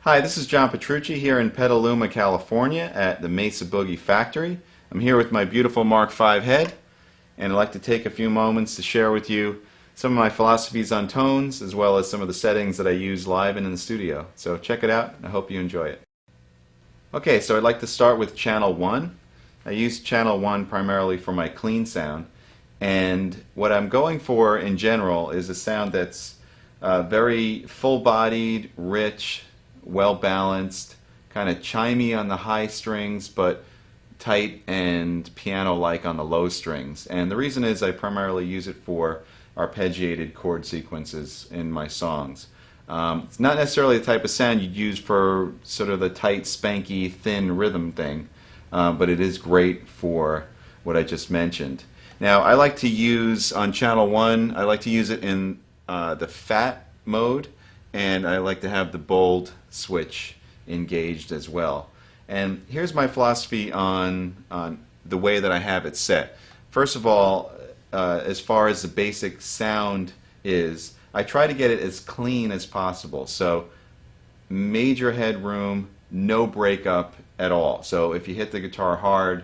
Hi, this is John Petrucci here in Petaluma, California at the Mesa Boogie Factory. I'm here with my beautiful Mark V head, and I'd like to take a few moments to share with you some of my philosophies on tones as well as some of the settings that I use live and in the studio. So check it out, and I hope you enjoy it. Okay, so I'd like to start with channel 1. I use channel 1 primarily for my clean sound, and what I'm going for in general is a sound that's very full-bodied, rich, well-balanced, kind of chimey on the high strings, but tight and piano-like on the low strings. And the reason is I primarily use it for arpeggiated chord sequences in my songs. It's not necessarily the type of sound you'd use for sort of the tight, spanky, thin rhythm thing, but it is great for what I just mentioned. Now, I like to use, on channel 1, I like to use it in the fat mode, and I like to have the bold switch engaged as well. And here's my philosophy on the way that I have it set. First of all, as far as the basic sound is, I try to get it as clean as possible. So major headroom, no breakup at all. So if you hit the guitar hard,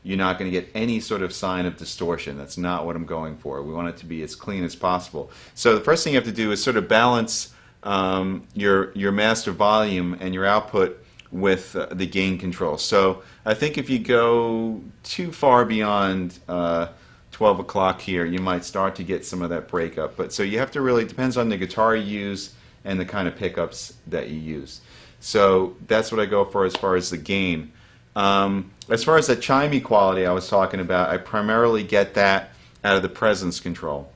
you're not going to get any sort of sign of distortion. That's not what I'm going for. We want it to be as clean as possible. So the first thing you have to do is sort of balance your master volume and your output with the gain control. So I think if you go too far beyond 12 o'clock here, you might start to get some of that breakup. But so you have to really, depends on the guitar you use and the kind of pickups that you use. So that's what I go for as far as the gain. As far as the chimey quality I was talking about, I primarily get that out of the presence control.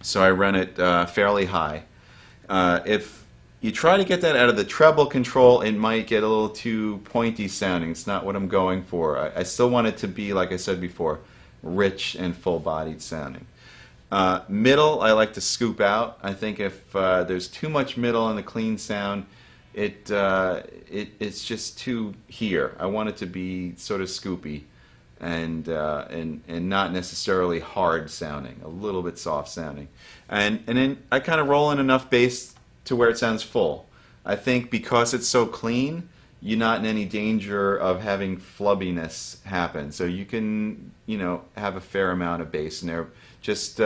So I run it fairly high. If you try to get that out of the treble control, it might get a little too pointy sounding. It's not what I'm going for. I still want it to be, like I said before, rich and full-bodied sounding. Middle, I like to scoop out. I think if there's too much middle in the clean sound, it's just too here. I want it to be sort of scoopy and not necessarily hard sounding, a little bit soft sounding. And then I kind of roll in enough bass to where it sounds full. I think because it's so clean, you're not in any danger of having flubbiness happen. So you can, have a fair amount of bass in there. Just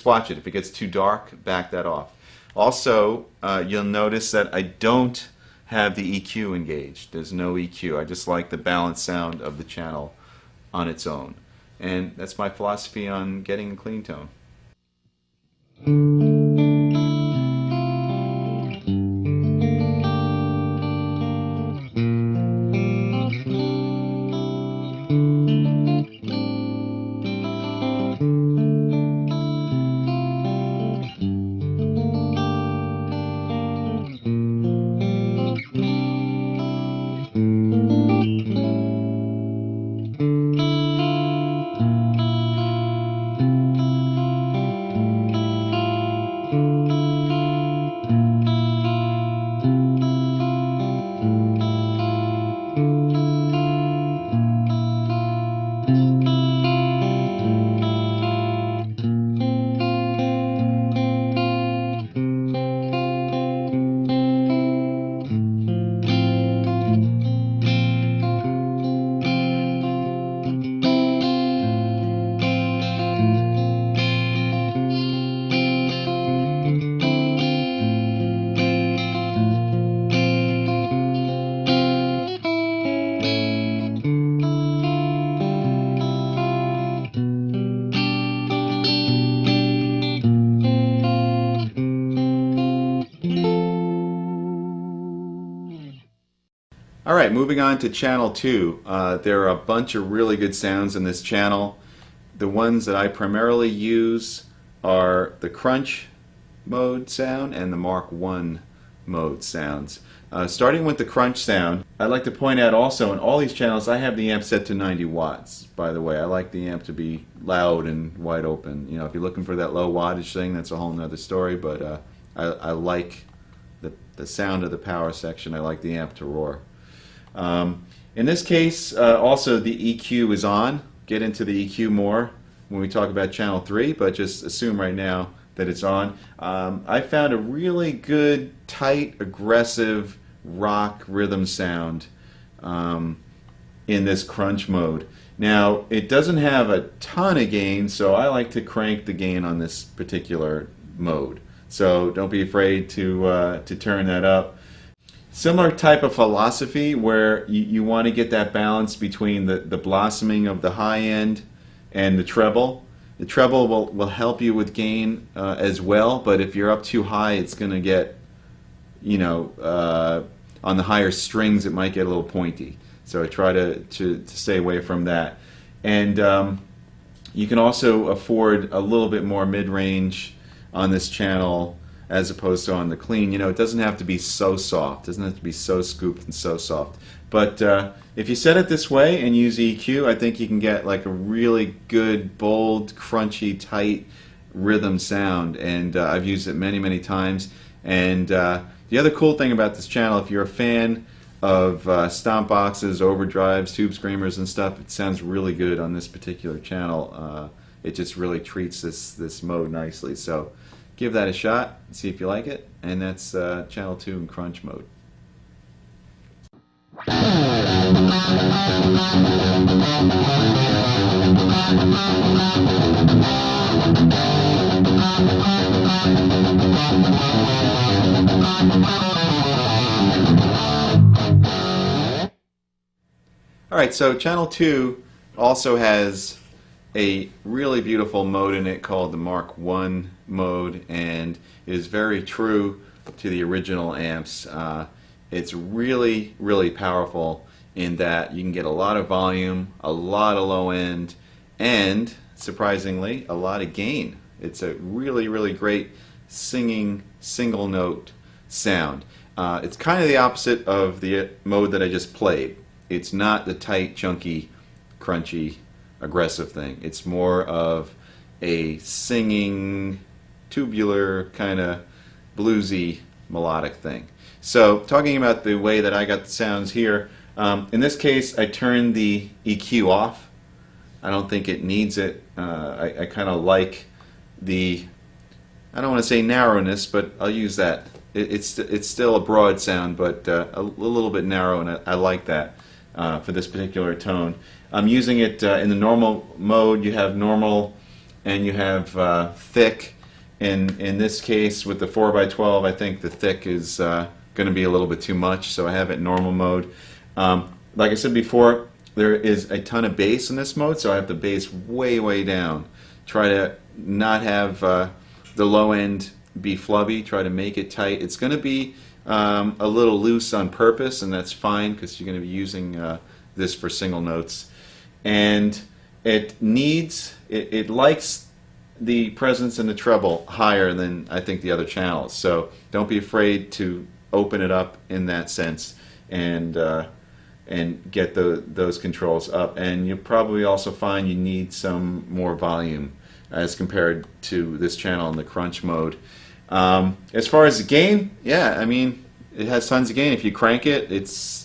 watch it. If it gets too dark, back that off. Also, you'll notice that I don't have the EQ engaged. There's no EQ. I just like the balanced sound of the channel on its own. And that's my philosophy on getting a clean tone. Alright, moving on to channel 2. There are a bunch of really good sounds in this channel. The ones that I primarily use are the crunch mode sound and the Mark I mode sounds. Starting with the crunch sound, I'd like to point out also in all these channels I have the amp set to 90 watts. By the way, I like the amp to be loud and wide open. If you're looking for that low wattage thing, that's a whole nother story, but I like the sound of the power section. I like the amp to roar. In this case, also the EQ is on. Get into the EQ more when we talk about channel 3, but just assume right now that it's on. I found a really good, tight, aggressive rock rhythm sound in this crunch mode. Now, it doesn't have a ton of gain, so I like to crank the gain on this particular mode. So don't be afraid to turn that up. Similar type of philosophy where you want to get that balance between the blossoming of the high end and the treble. The treble will help you with gain as well, but if you're up too high, it's going to get, you know, on the higher strings, it might get a little pointy. So I try to stay away from that. And you can also afford a little bit more mid-range on this channel as opposed to on the clean. You know, it doesn't have to be so soft. It doesn't have to be so scooped and so soft. But if you set it this way and use EQ, I think you can get like a really good, bold, crunchy, tight rhythm sound. And I've used it many, many times. And the other cool thing about this channel, if you're a fan of stomp boxes, overdrives, tube screamers and stuff, it sounds really good on this particular channel. It just really treats this mode nicely. So give that a shot and see if you like it. And that's channel 2 in crunch mode. Alright, so channel 2 also has a really beautiful mode in it called the Mark I mode, and it is very true to the original amps. It's really, really powerful in that you can get a lot of volume, a lot of low end, and surprisingly, a lot of gain. It's a really, really great singing single note sound. It's kind of the opposite of the mode that I just played. It's not the tight, chunky, crunchy, aggressive thing. It's more of a singing, tubular, kind of bluesy, melodic thing. So talking about the way that I got the sounds here, in this case I turned the EQ off. I don't think it needs it. I kind of like the, I don't want to say narrowness, but I'll use that. It's still a broad sound, but a little bit narrow, and I like that for this particular tone. I'm using it in the normal mode. You have normal and you have thick. In this case, with the 4x12, I think the thick is going to be a little bit too much, so I have it in normal mode. Like I said before, there is a ton of bass in this mode, so I have the bass way, way down. Try to not have the low end be flubby. Try to make it tight. It's going to be a little loose on purpose, and that's fine because you're going to be using this for single notes. And it likes the presence in the treble higher than I think the other channels. So don't be afraid to open it up in that sense and get those controls up. And you'll probably also find you need some more volume as compared to this channel in the crunch mode. As far as the gain, yeah, I mean, it has tons of gain. If you crank it,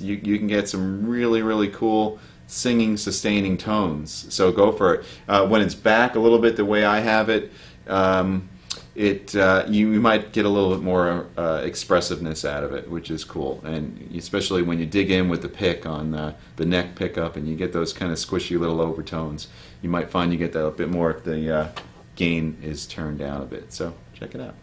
you can get some really, really cool singing, sustaining tones. So go for it. When it's back a little bit the way I have it, you might get a little bit more expressiveness out of it, which is cool. And especially when you dig in with the pick on the neck pickup and you get those kind of squishy little overtones, you might find you get that a bit more if the gain is turned down a bit. So check it out.